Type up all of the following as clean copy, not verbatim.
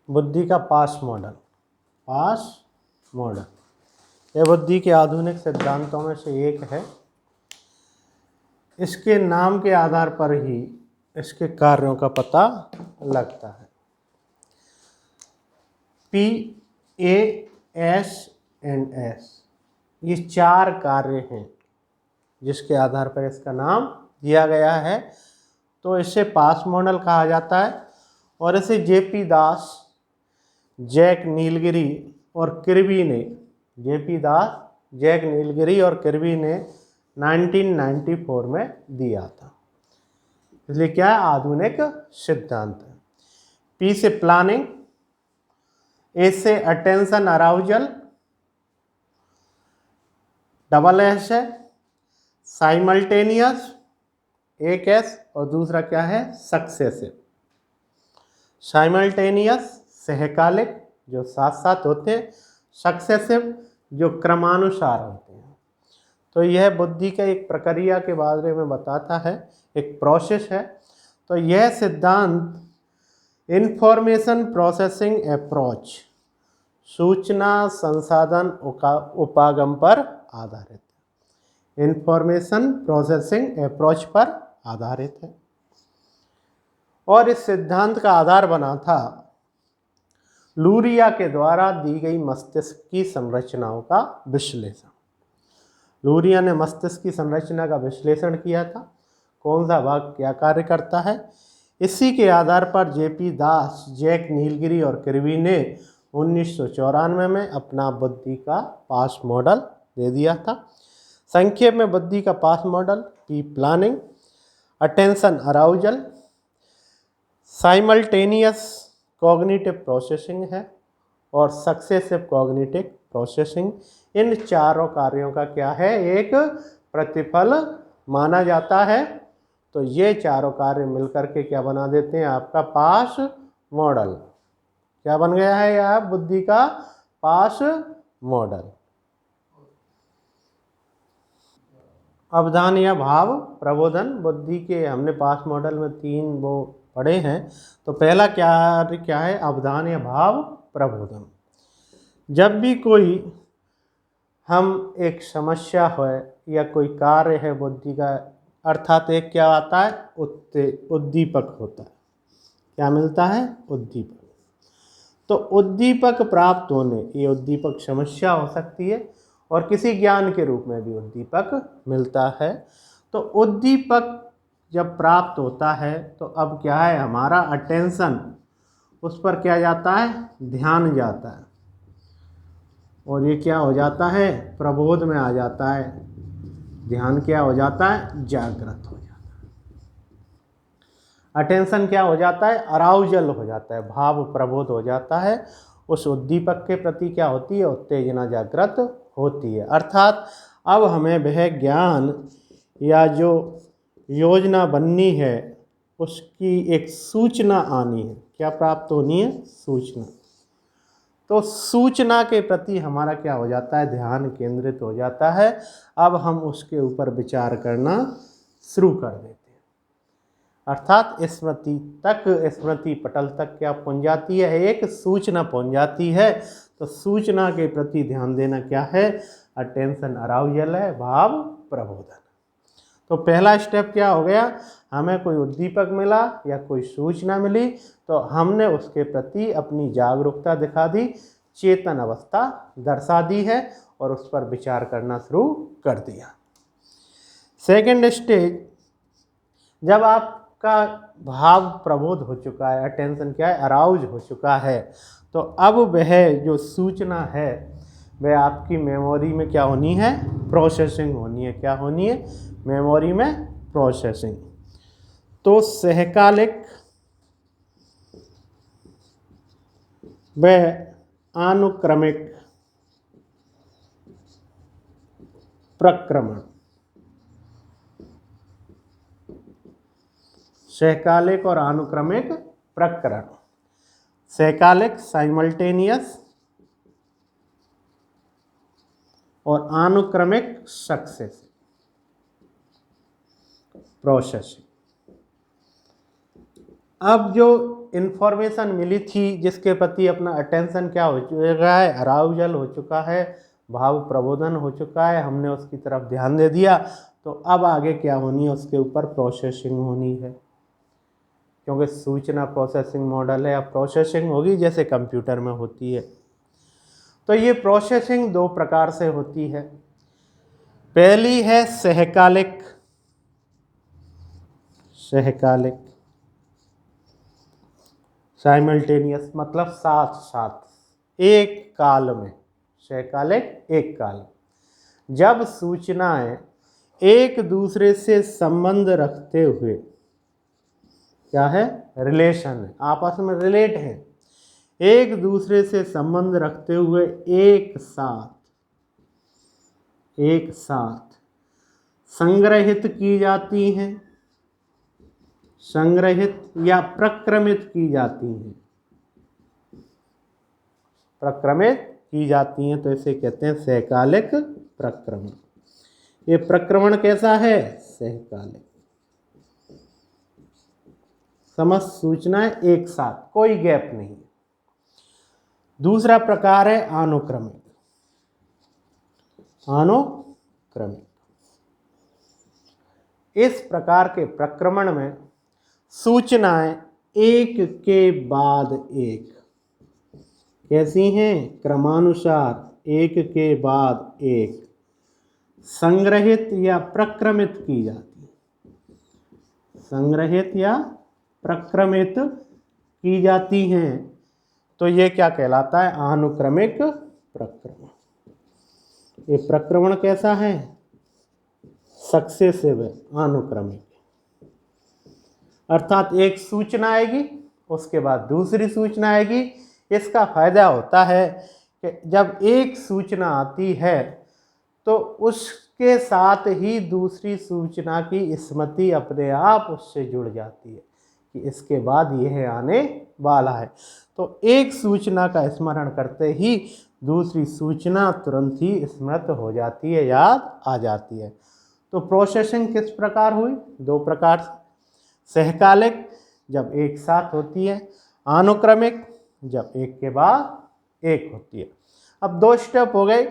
बुद्धि का PASS model यह बुद्धि के आधुनिक सिद्धांतों में से एक है। इसके नाम के आधार पर ही इसके कार्यों का पता लगता है। PASS ये 4 कार्य हैं जिसके आधार पर इसका नाम दिया गया है, तो इसे पास मॉडल कहा जाता है। और इसे JP दास, जैक नीलगिरी और किर्बी ने 1994 में दिया था। इसलिए क्या है, आधुनिक सिद्धांत है। P से प्लानिंग, A से अटेंशन अराउजल, SS है साइमल्टेनियस, एक S और दूसरा क्या है, सक्सेसिव। साइमल्टेनियस सहकालिक जो साथ साथ होते हैं, सक्सेसिव जो क्रमानुसार होते हैं। तो यह बुद्धि का एक प्रक्रिया के बारे में बताता है, एक प्रोसेस है। तो यह सिद्धांत इंफॉर्मेशन प्रोसेसिंग अप्रोच, सूचना संसाधन उपागम पर आधारित है। इंफॉर्मेशन प्रोसेसिंग अप्रोच पर आधारित है। और इस सिद्धांत का आधार बना था लूरिया के द्वारा दी गई मस्तिष्क की संरचनाओं का विश्लेषण। लूरिया ने मस्तिष्क की संरचना का विश्लेषण किया था, कौन सा भाग क्या कार्य करता है। इसी के आधार पर JP दास, जैक नीलगिरी और किर्बी ने 1994 में अपना बुद्धि का पास मॉडल दे दिया था। संक्षेप में बुद्धि का PASS model P planning, attention arousal, simultaneous cognitive processing है और सक्सेसिव कॉग्निटिव प्रोसेसिंग। इन चारों कार्यों का क्या है, एक प्रतिफल माना जाता है। तो ये चारों कार्य मिलकर के क्या बना देते हैं, आपका पास मॉडल। क्या बन गया है यह बुद्धि का पास मॉडल। अवधान या भाव प्रबोधन, बुद्धि के हमने पास मॉडल में 3 वो पढ़े हैं। तो पहला क्या है, अवधान या भाव प्रबोधन। जब भी कोई हम एक समस्या है या कोई कार्य है बुद्धि का, अर्थात एक क्या आता है, उद्दीपक होता है। क्या मिलता है, उद्दीपक। तो उद्दीपक प्राप्त होने, ये उद्दीपक समस्या हो सकती है और किसी ज्ञान के रूप में भी उद्दीपक मिलता है। तो उद्दीपक जब प्राप्त होता है तो अब क्या है, हमारा अटेंशन उस पर क्या जाता है, ध्यान जाता है। और ये क्या हो जाता है, प्रबोध में आ जाता है। ध्यान क्या हो जाता है, जागृत हो जाता है। अटेंशन क्या हो जाता है, अराउजल हो जाता है, भाव प्रबोध हो जाता है। उस उद्दीपक के प्रति क्या होती है, उत्तेजना जागृत होती है। अर्थात अब हमें वह ज्ञान या जो योजना बननी है उसकी एक सूचना आनी है। क्या प्राप्त होनी है, सूचना। तो सूचना के प्रति हमारा क्या हो जाता है, ध्यान केंद्रित हो जाता है। अब हम उसके ऊपर विचार करना शुरू कर देते हैं। अर्थात स्मृति पटल तक क्या पहुंच जाती है, एक सूचना पहुंच जाती है। तो सूचना के प्रति ध्यान देना क्या है, अटेंशन अराउजल है, भाव प्रबोधन। तो पहला स्टेप क्या हो गया, हमें कोई उद्दीपक मिला या कोई सूचना मिली तो हमने उसके प्रति अपनी जागरूकता दिखा दी, चेतन अवस्था दर्शा दी है और उस पर विचार करना शुरू कर दिया। सेकंड स्टेज, जब आपका भाव प्रबोध हो चुका है, अटेंशन क्या है, अराउज हो चुका है, तो अब वह जो सूचना है वह आपकी मेमोरी में क्या होनी है, प्रोसेसिंग होनी है। क्या होनी है, मेमोरी में प्रोसेसिंग। तो सहकालिक व अनुक्रमिक प्रक्रमण, सहकालिक और अनुक्रमिक प्रकरण। सहकालिक साइमल्टेनियस और अनुक्रमिक सक्सेसिव प्रोसेसिंग। अब जो इन्फॉर्मेशन मिली थी जिसके प्रति अपना अटेंशन क्या हो चुका है, अराउजल हो चुका है, भाव प्रबोधन हो चुका है, हमने उसकी तरफ ध्यान दे दिया, तो अब आगे क्या होनी है, उसके ऊपर प्रोसेसिंग होनी है, क्योंकि सूचना प्रोसेसिंग मॉडल है। अब प्रोसेसिंग होगी जैसे कंप्यूटर में होती है। तो ये प्रोसेसिंग दो प्रकार से होती है। पहली है सहकालिक, सहकालिक साइमल्टेनियस मतलब साथ साथ एक काल में, सहकालिक एक काल। जब सूचनाएं एक दूसरे से संबंध रखते हुए, क्या है, रिलेशन है, आपस में रिलेट हैं, एक दूसरे से संबंध रखते हुए एक साथ संग्रहित की जाती हैं, संग्रहित या प्रक्रमित की जाती हैं, प्रक्रमित की जाती हैं, तो इसे कहते हैं सहकालिक प्रक्रमण। ये प्रक्रमण कैसा है, सहकालिक, समस्त सूचनाएं एक साथ, कोई गैप नहीं। दूसरा प्रकार है अनुक्रमिक, अनुक्रमिक। इस प्रकार के प्रक्रमण में सूचनाएं एक के बाद एक, कैसी हैं, क्रमानुसार एक के बाद एक संग्रहित या प्रक्रमित की जाती है, संग्रहित या प्रक्रमित की जाती हैं। तो ये क्या कहलाता है, अनुक्रमिक प्रक्रमण। ये प्रक्रमण कैसा है, सक्सेसिव है, अनुक्रमिक, अर्थात एक सूचना आएगी उसके बाद दूसरी सूचना आएगी। इसका फायदा होता है कि जब एक सूचना आती है तो उसके साथ ही दूसरी सूचना की स्मृति अपने आप उससे जुड़ जाती है कि इसके बाद यह आने वाला है। तो एक सूचना का स्मरण करते ही दूसरी सूचना तुरंत ही स्मृत हो जाती है, याद आ जाती है। तो प्रोसेसिंग किस प्रकार हुई, दो प्रकार से, सहकालिक जब एक साथ होती है, अनुक्रमिक जब एक के बाद एक होती है। अब दो स्टेप हो गए,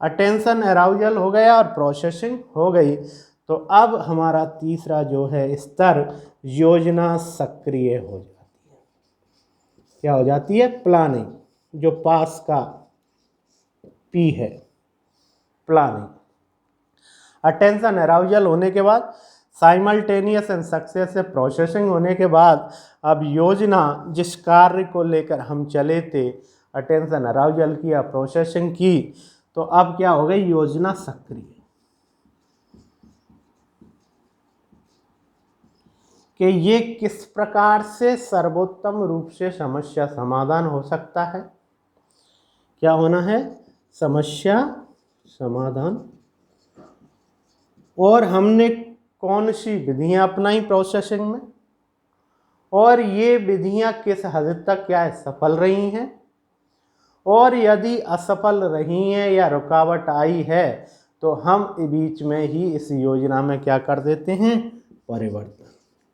अटेंशन अराउजल हो गया और प्रोसेसिंग हो गई। तो अब हमारा तीसरा जो है स्तर, योजना सक्रिय हो जाती है। क्या हो जाती है, प्लानिंग, जो पास का पी है, प्लानिंग। अटेंशन अराउजल होने के बाद, साइमल्टेनियस एंड सक्सेसिव प्रोसेसिंग होने के बाद, अब योजना, जिस कार्य को लेकर हम चले थे, अटेंशन अराउजल किया, प्रोसेसिंग की, तो अब क्या हो गई, योजना सक्रिय, कि ये किस प्रकार से सर्वोत्तम रूप से समस्या समाधान हो सकता है। क्या होना है, समस्या समाधान। और हमने कौन सी विधियां अपनाई प्रोसेसिंग में, और ये विधियां किस हद तक क्या है, सफल रही हैं, और यदि असफल रही हैं या रुकावट आई है तो हम बीच में ही इस योजना में क्या कर देते हैं, परिवर्तन,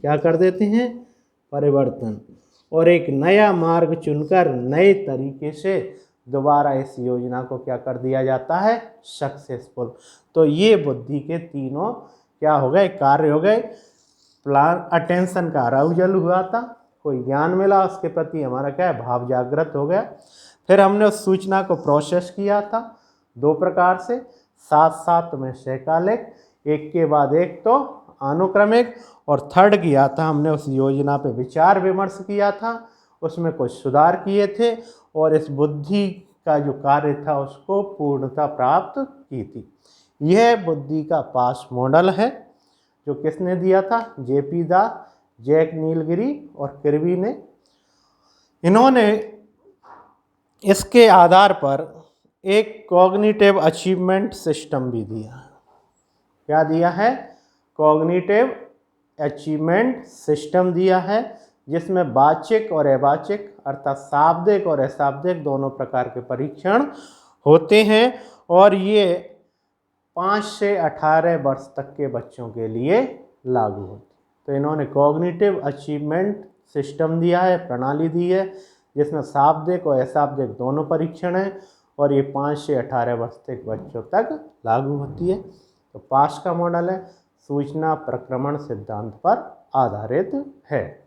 क्या कर देते हैं, परिवर्तन, और एक नया मार्ग चुनकर नए तरीके से दोबारा इस योजना को क्या कर दिया जाता है, सक्सेसफुल। तो ये बुद्धि के तीनों क्या हो गए, कार्य हो गए। प्लान, अटेंशन का अराउजल हुआ था, कोई ज्ञान मिला, उसके प्रति हमारा क्या है, भाव जागृत हो गया। फिर हमने उस सूचना को प्रोसेस किया था दो प्रकार से, साथ साथ में सहकालिक, एक के बाद एक तो अनुक्रमिक, और थर्ड किया था हमने उस योजना पे विचार विमर्श किया था, उसमें कुछ सुधार किए थे, और इस बुद्धि का जो कार्य था उसको पूर्णता प्राप्त की थी। यह बुद्धि का पास मॉडल है जो किसने दिया था, जेपी दास, जैक नीलगिरी और किर्बी ने। इन्होंने इसके आधार पर एक कॉग्निटिव अचीवमेंट सिस्टम भी दिया। क्या दिया है, कॉग्निटिव अचीवमेंट सिस्टम दिया है, जिसमें वाचिक और अवाचिक अर्थात शाब्दिक और अशाब्दिक दोनों प्रकार के परीक्षण होते हैं, और ये 5 से 18 वर्ष तक के बच्चों के लिए लागू होते हैं। तो इन्होंने कॉग्निटिव अचीवमेंट सिस्टम दिया है, प्रणाली दी है, जिसमें शाब्दिक और अशाब्दिक दोनों परीक्षण हैं और ये 5 से 18 वर्ष तक बच्चों तक लागू होती है। तो पास का मॉडल है सूचना प्रक्रमण सिद्धांत पर आधारित है।